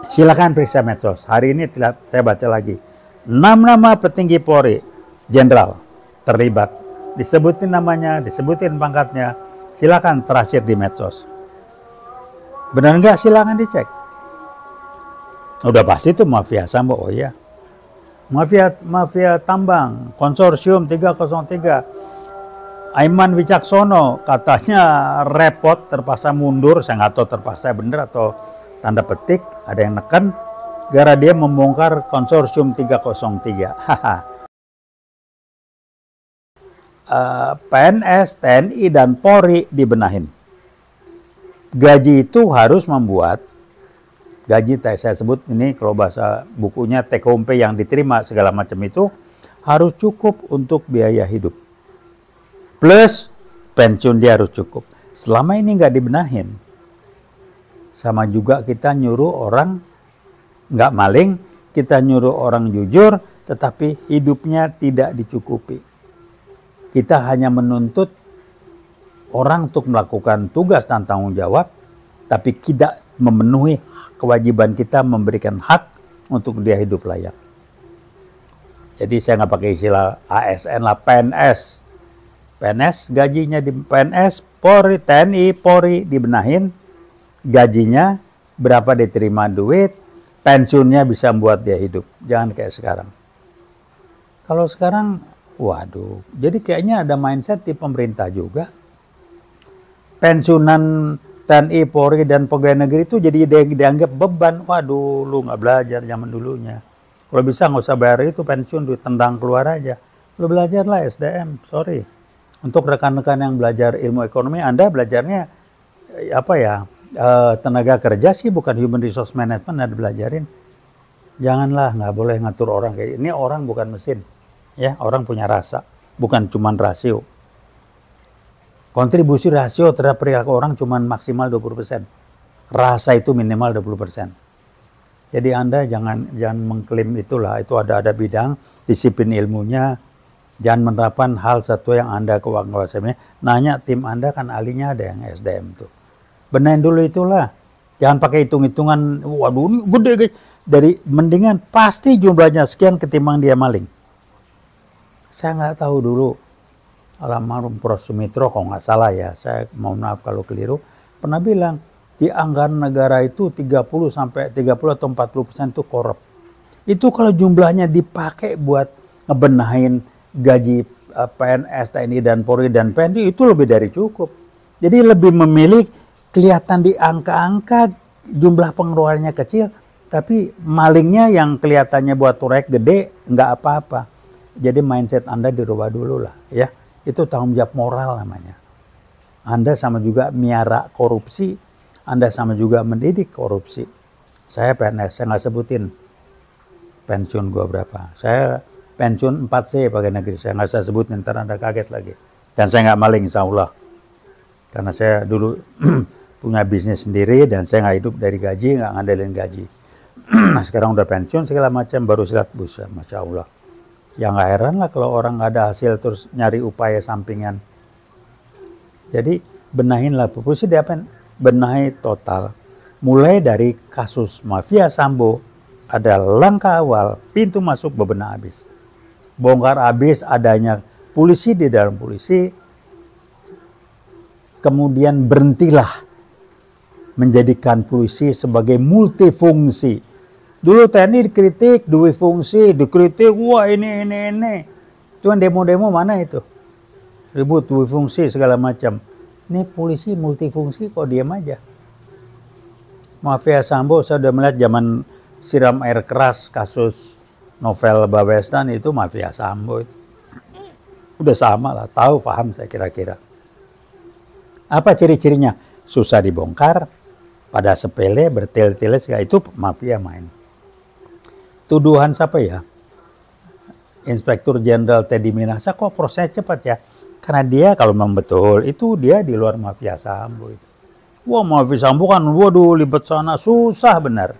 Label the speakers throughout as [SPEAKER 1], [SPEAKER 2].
[SPEAKER 1] Silakan periksa medsos. Hari ini saya baca lagi. 6 nama petinggi Polri, jenderal, terlibat. Disebutin namanya, disebutin pangkatnya. Silakan terakhir di medsos. Benar nggak? Silakan dicek. Udah pasti itu mafia Sambo. Oh iya. Mafia tambang, konsorsium 303. Aiman Wicaksono katanya repot, terpaksa mundur. Saya nggak tahu terpaksa bener atau tanda petik, ada yang neken gara dia membongkar konsorsium 303. PNS, TNI, dan Polri dibenahin. Gaji itu harus membuat, gaji saya sebut ini kalau bahasa bukunya take home pay yang diterima segala macam itu harus cukup untuk biaya hidup. Plus pensiun dia harus cukup. Selama ini nggak dibenahin. Sama juga kita nyuruh orang nggak maling, kita nyuruh orang jujur, tetapi hidupnya tidak dicukupi. Kita hanya menuntut orang untuk melakukan tugas dan tanggung jawab, tapi tidak memenuhi kewajiban kita memberikan hak untuk dia hidup layak. Jadi saya nggak pakai istilah ASN lah, PNS. PNS gajinya di PNS, Polri, TNI, Polri dibenahin, gajinya berapa diterima duit, pensiunnya bisa membuat dia hidup. Jangan kayak sekarang. Kalau sekarang, waduh, jadi kayaknya ada mindset di pemerintah juga. Pensiunan TNI, Polri, dan pegawai negeri itu jadi dianggap beban. Waduh, lu nggak belajar zaman dulunya. Kalau bisa nggak usah bayar itu pensiun, duit tendang keluar aja. Lu belajarlah SDM, sorry. Untuk rekan-rekan yang belajar ilmu ekonomi, Anda belajarnya tenaga kerja sih, bukan human resource management Anda belajarin. Janganlah, nggak boleh ngatur orang kayak ini. Orang bukan mesin, ya. Orang punya rasa, bukan cuman rasio. Kontribusi rasio terhadap perilaku orang cuma maksimal 20%. Rasa itu minimal 20%. Jadi Anda jangan mengklaim itulah, itu ada bidang disiplin ilmunya. Jangan menerapkan hal satu yang Anda kuasainya. Nanya tim Anda, kan ahlinya ada yang SDM tuh. Benahin dulu itulah. Jangan pakai hitung-hitungan, waduh ini gede guys. Mendingan pasti jumlahnya sekian ketimbang dia maling. Saya nggak tahu dulu. Almarhum Prof. Sumitro, kalau nggak salah ya, saya mohon maaf kalau keliru, pernah bilang di anggaran negara itu 30 atau 40% itu korup. Itu kalau jumlahnya dipakai buat ngebenahin gaji PNS, TNI, dan Polri, dan PNI itu lebih dari cukup. Jadi lebih memilih kelihatan di angka-angka jumlah pengeluarannya kecil, tapi malingnya yang kelihatannya buat proyek gede nggak apa-apa. Jadi mindset Anda dirubah dulu lah, ya. Itu tanggung jawab moral namanya. Anda sama juga miara korupsi, Anda sama juga mendidik korupsi. Saya PNS, saya nggak sebutin pensiun gua berapa. Saya pensiun 4C pegawai negeri, saya nggak usah sebutin, ntar Anda kaget lagi. Dan saya nggak maling, insya Allah. Karena saya dulu punya bisnis sendiri dan saya nggak hidup dari gaji, nggak ngandelin gaji. Nah sekarang udah pensiun segala macam, baru silat busa, Masya Allah. Ya nggak heran lah kalau orang nggak ada hasil terus nyari upaya sampingan. Jadi benahinlah, proposisi diapain? Benahi total. Mulai dari kasus mafia Sambo, ada langkah awal, pintu masuk bebenah habis. Bongkar habis adanya polisi di dalam polisi, kemudian berhentilah menjadikan polisi sebagai multifungsi. Dulu TNI dikritik, dua fungsi, dikritik, wah ini. Cuman demo-demo mana itu? Ribut, dua fungsi segala macam. Ini polisi multifungsi kok diam aja. Mafia Sambo saya sudah melihat zaman siram air keras kasus novel Bawestan itu mafia Sambo itu. Udah sama lah, tahu, paham saya kira-kira. Apa ciri-cirinya? Susah dibongkar, pada sepele, bertele-tele, itu mafia main. Tuduhan siapa ya? Inspektur Jenderal Teddy Minahasa, kok prosesnya cepat ya? Karena dia kalau memang betul, itu dia di luar mafia Sambo itu. Wah mafia Sambo kan, waduh libat sana, susah benar.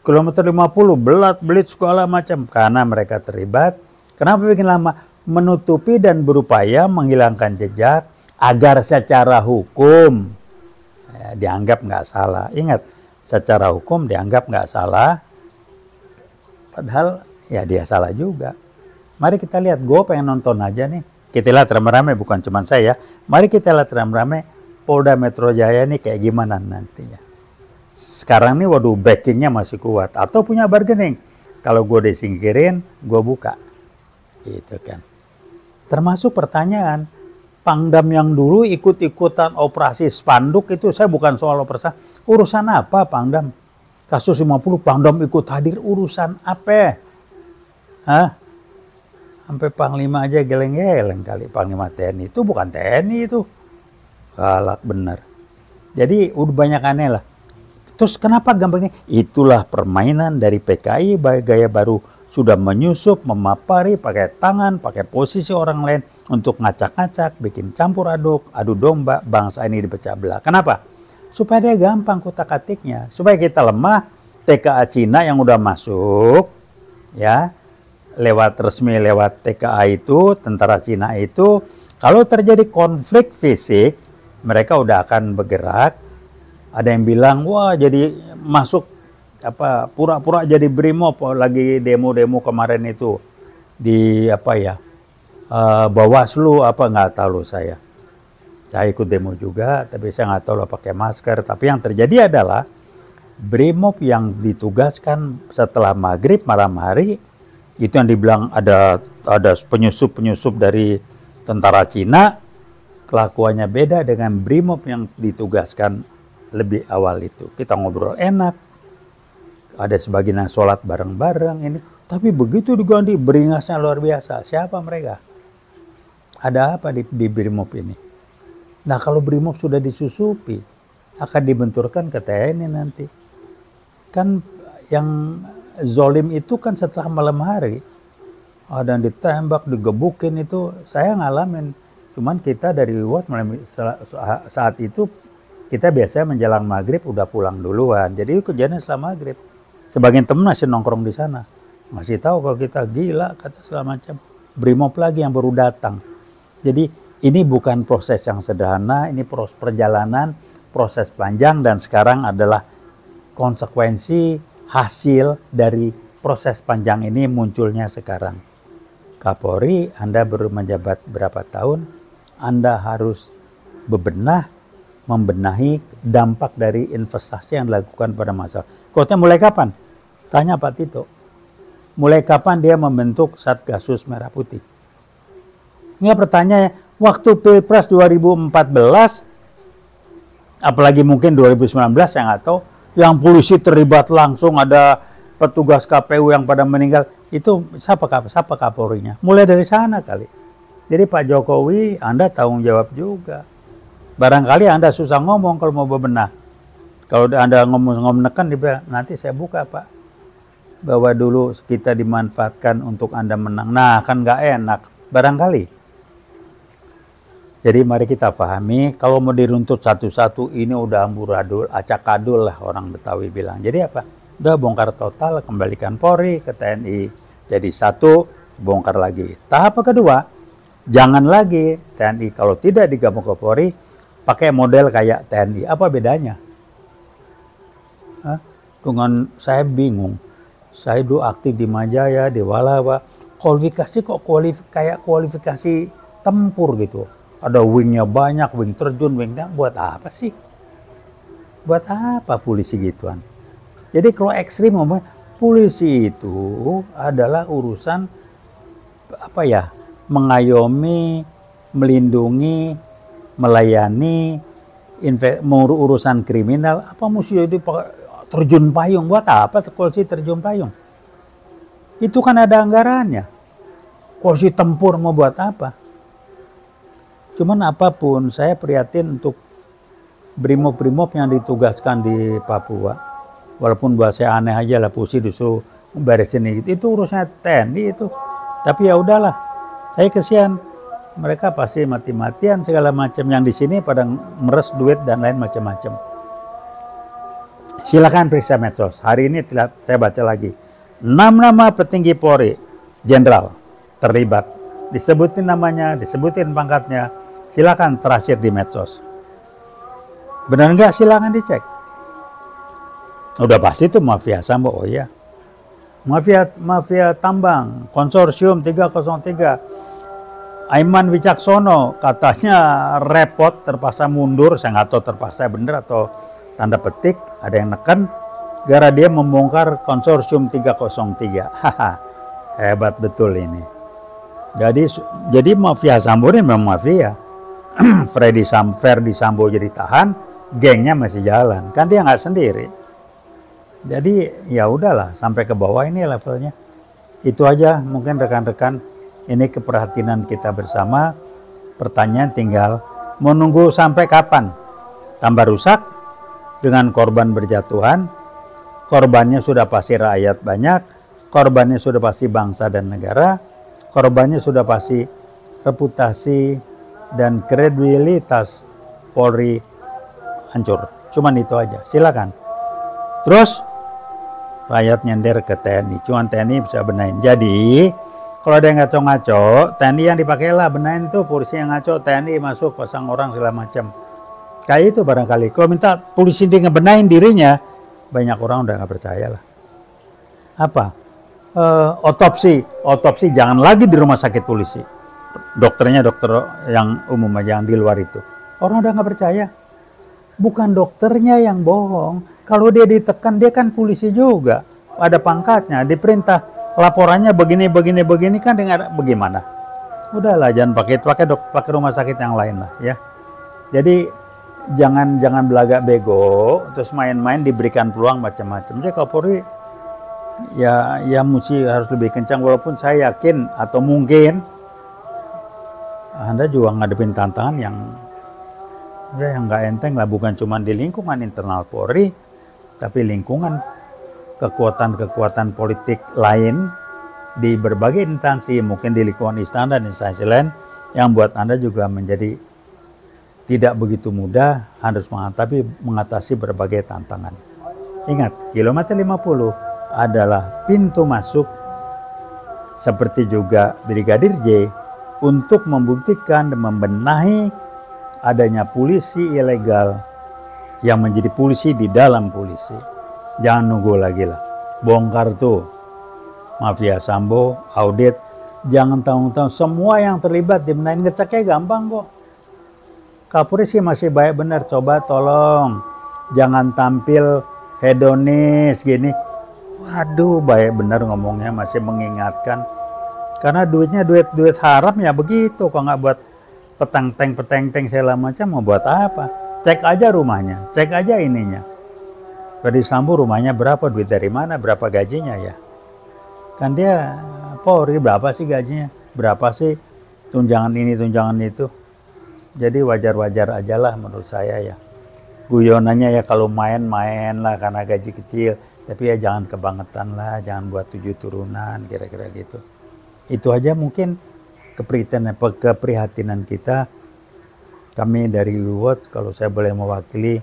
[SPEAKER 1] Kilometer 50, belit segala macam. Karena mereka terlibat. Kenapa bikin lama? Menutupi dan berupaya menghilangkan jejak agar secara hukum dianggap nggak salah. Ingat, secara hukum dianggap nggak salah, padahal ya dia salah juga. Mari kita lihat, gue pengen nonton aja nih. Kita lihat rame-rame, bukan cuma saya. Mari kita lihat rame-rame Polda Metro Jaya ini kayak gimana nantinya. Sekarang nih waduh backingnya masih kuat. Atau punya bargaining. Kalau gue disingkirin, gue buka. Gitu kan. Termasuk pertanyaan, Pangdam yang dulu ikut-ikutan operasi spanduk itu, saya bukan soal operasi. Urusan apa Pangdam? Kasus 50 Pangdam ikut hadir, urusan apa? Hah? Sampai Panglima aja geleng-geleng kali. Panglima TNI itu bukan TNI itu. Galak bener. Jadi udah banyak aneh lah. Terus kenapa gampangnya? Itulah permainan dari PKI gaya baru. Sudah menyusup, memapari, pakai tangan, pakai posisi orang lain untuk ngacak-ngacak, bikin campur aduk, adu domba, bangsa ini dipecah belah. Kenapa? Supaya dia gampang kutak-katiknya. Supaya kita lemah, TKA Cina yang udah masuk, ya, lewat resmi, lewat TKA itu, tentara Cina itu, kalau terjadi konflik fisik, mereka udah akan bergerak. Ada yang bilang, wah jadi masuk apa pura-pura jadi brimob lagi demo-demo kemarin itu di apa ya Bawaslu apa nggak tahu saya ikut demo juga tapi saya nggak tahu lah pakai masker. Tapi yang terjadi adalah brimob yang ditugaskan setelah maghrib malam hari itu yang dibilang ada penyusup dari tentara Cina, kelakuannya beda dengan brimob yang ditugaskan lebih awal itu. Kita ngobrol enak, ada sebagian yang sholat bareng-bareng ini. Tapi begitu diganti, beringasnya luar biasa. Siapa mereka? Ada apa di Brimob ini? Nah kalau Brimob sudah disusupi, akan dibenturkan ke TNI nanti. Kan yang zolim itu kan setelah malam hari. Ada yang ditembak, digebukin itu. Saya ngalamin. Cuman kita dari Iwat saat itu, kita biasanya menjelang maghrib udah pulang duluan. Jadi kejadian setelah maghrib. Sebagian teman masih nongkrong di sana, masih tahu kalau kita gila kata segala macam. Brimob lagi yang baru datang. Jadi ini bukan proses yang sederhana, ini proses perjalanan, proses panjang dan sekarang adalah konsekuensi hasil dari proses panjang ini munculnya sekarang. Kapolri, Anda baru menjabat berapa tahun, Anda harus membenahi dampak dari investasi yang dilakukan pada masa. Kotanya mulai kapan? Tanya Pak Tito. Mulai kapan dia membentuk Satgasus Merah Putih? Ini pertanyaannya, waktu Pilpres 2014, apalagi mungkin 2019, saya nggak tahu, yang polisi terlibat langsung, ada petugas KPU yang pada meninggal, itu siapa Kapolrinya? Mulai dari sana kali. Jadi Pak Jokowi, Anda tanggung jawab juga. Barangkali Anda susah ngomong kalau mau bebenah. Kalau Anda ngomong nekan, nanti saya buka Pak. Bahwa dulu kita dimanfaatkan untuk Anda menang. Nah kan nggak enak. Barangkali. Jadi mari kita pahami, kalau mau diruntut satu-satu, ini udah amburadul, acak-adul lah orang Betawi bilang. Jadi apa? Udah bongkar total, kembalikan Polri ke TNI. Jadi satu, bongkar lagi. Tahap kedua, jangan lagi TNI kalau tidak digabung ke Polri, pakai model kayak TNI. Apa bedanya? Dengan saya bingung. Saya dulu aktif di Majaya, di Walawa. Kualifikasi kok kayak kualifikasi tempur gitu. Ada wingnya banyak, wing terjun, wing buat apa sih? Buat apa polisi gituan? Jadi kalau ekstrim ngomong, polisi itu adalah urusan apa ya? Mengayomi, melindungi, melayani, urusan kriminal. Apa mesti itu terjun payung? Buat apa polisi terjun payung? Itu kan ada anggarannya. Polisi tempur mau buat apa? Cuman apapun, saya prihatin untuk brimob-brimob yang ditugaskan di Papua. Walaupun buat saya aneh aja lah, polisi disuruh beresin gitu. Itu urusannya TNI itu. Tapi ya udahlah, saya kesian. Mereka pasti mati-matian segala macam. Yang di sini pada meres duit dan lain macam-macam. Silakan periksa medsos. Hari ini saya baca lagi. 6 nama petinggi Polri, jenderal terlibat. Disebutin namanya, disebutin pangkatnya. Silakan terakhir di medsos. Benar nggak? Silakan dicek. Udah pasti itu mafia Sambo, oh ya. Mafia tambang, konsorsium 303. Aiman Wicaksono katanya repot, terpaksa mundur, saya nggak tahu terpaksa bener atau tanda petik, ada yang neken, gara dia membongkar konsorsium 303. Haha, hebat betul ini. Jadi mafia Sambo ini memang mafia. Ferdi Sambo jadi tahan, gengnya masih jalan, kan dia nggak sendiri. Jadi ya udahlah, sampai ke bawah ini levelnya. Itu aja mungkin rekan-rekan, ini keprihatinan kita bersama. Pertanyaan tinggal menunggu sampai kapan? Tambah rusak dengan korban berjatuhan. Korbannya sudah pasti rakyat banyak, korbannya sudah pasti bangsa dan negara, korbannya sudah pasti reputasi dan kredibilitas Polri hancur. Cuman itu aja, silakan. Terus rakyat nyender ke TNI, cuman TNI bisa benahin. Jadi kalau ada yang ngaco-ngaco, TNI yang dipakailah benahin tuh, polisi yang ngaco, TNI masuk pasang orang segala macam. Kayak itu barangkali. Kalau minta polisi dia ngebenahin dirinya, banyak orang udah nggak percaya lah. Apa? Otopsi jangan lagi di rumah sakit polisi. Dokternya dokter yang umum aja, yang di luar itu. Orang udah nggak percaya. Bukan dokternya yang bohong. Kalau dia ditekan, dia kan polisi juga. Ada pangkatnya, diperintah laporannya begini kan dengan bagaimana? Udahlah, jangan pakai rumah sakit yang lain lah ya. Jadi jangan belagak bego, terus main-main diberikan peluang macam-macam. Jadi Kapolri ya mesti harus lebih kencang, walaupun saya yakin atau mungkin Anda juga ngadepin tantangan yang nggak enteng lah, bukan cuma di lingkungan internal Polri, tapi lingkungan kekuatan politik lain di berbagai instansi, mungkin di lingkungan istana dan instansi lain, yang buat Anda juga menjadi tidak begitu mudah harus mengatasi berbagai tantangan. Ingat, kilometer 50 adalah pintu masuk, seperti juga Brigadir J, untuk membuktikan dan membenahi adanya polisi ilegal yang menjadi polisi di dalam polisi. Jangan nunggu lagi lah. Bongkar tuh mafia Sambo, audit. Jangan tanggung-tanggung, semua yang terlibat dibenahin, ngeceknya gampang kok. Kapolri sih masih baik benar, coba tolong jangan tampil hedonis gini. Waduh, baik benar ngomongnya, masih mengingatkan. Karena duitnya duit haram ya begitu, kok nggak buat peteng-teng segala macam, mau buat apa? Cek aja rumahnya, cek aja ininya. Ferdi Sambo rumahnya berapa, duit dari mana, berapa gajinya ya? Kan dia Polri, berapa sih gajinya? Berapa sih tunjangan ini, tunjangan itu? Jadi wajar-wajar aja lah menurut saya ya. Guyonannya ya kalau main-main lah karena gaji kecil. Tapi ya jangan kebangetan lah, jangan buat 7 turunan, kira-kira gitu. Itu aja mungkin keprihatinan kita. Kami dari WeWatch, kalau saya boleh mewakili,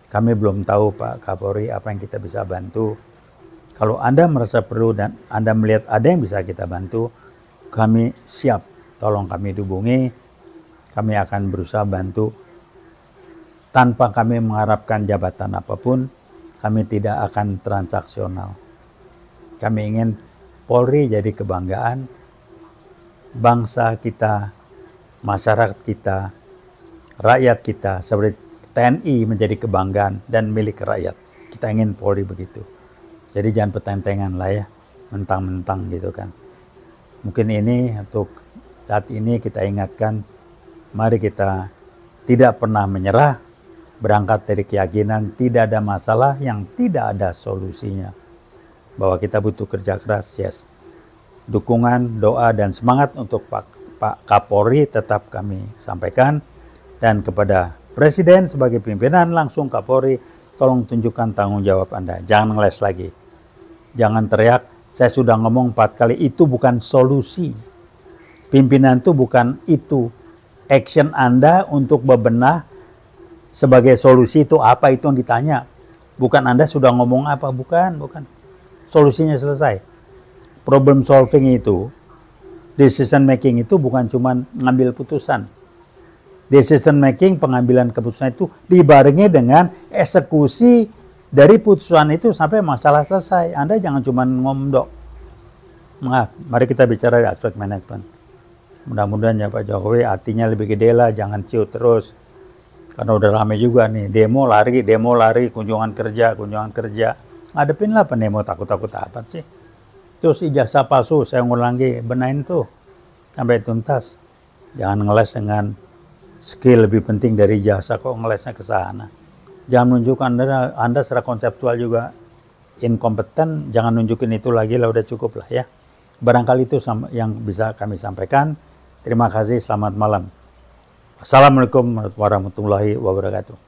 [SPEAKER 1] kami belum tahu Pak Kapolri apa yang kita bisa bantu. Kalau Anda merasa perlu dan Anda melihat ada yang bisa kita bantu, kami siap. Tolong kami hubungi, kami akan berusaha bantu. Tanpa kami mengharapkan jabatan apapun, kami tidak akan transaksional. Kami ingin Polri jadi kebanggaan bangsa kita, masyarakat kita, rakyat kita, seperti TNI menjadi kebanggaan dan milik rakyat. Kita ingin Polri begitu. Jadi jangan petentengan lah ya, mentang-mentang gitu kan. Mungkin ini untuk saat ini kita ingatkan, mari kita tidak pernah menyerah, berangkat dari keyakinan tidak ada masalah yang tidak ada solusinya. Bahwa kita butuh kerja keras, yes. Dukungan, doa, dan semangat untuk Pak Kapolri tetap kami sampaikan. Dan kepada Presiden sebagai pimpinan langsung Kapolri, tolong tunjukkan tanggung jawab Anda. Jangan ngeles lagi. Jangan teriak, saya sudah ngomong 4 kali, itu bukan solusi. Pimpinan itu bukan itu. Action Anda untuk bebenah sebagai solusi itu apa, itu yang ditanya. Bukan Anda sudah ngomong apa, bukan. Solusinya selesai. Problem solving itu, decision making itu bukan cuma ngambil putusan. Decision making, pengambilan keputusan itu dibarengi dengan eksekusi Dari putusan itu sampai masalah selesai. Anda jangan cuma ngomdok. Maaf, mari kita bicara di aspek manajemen. Mudah-mudahan ya Pak Jokowi hatinya lebih gede lah, jangan ciut terus. Karena udah rame juga nih, demo lari, kunjungan kerja. Ngadepin lah pendemo, takut-takut apa sih. Terus ijazah palsu, saya ngulang lagi, benahin tuh sampai tuntas. Jangan ngeles dengan skill lebih penting dari ijazah, kok ngelesnya ke sana. Jangan menunjukkan Anda secara konseptual juga inkompeten, jangan nunjukin itu lagi lah, udah cukup lah ya. Barangkali itu yang bisa kami sampaikan. Terima kasih, selamat malam. Assalamualaikum warahmatullahi wabarakatuh.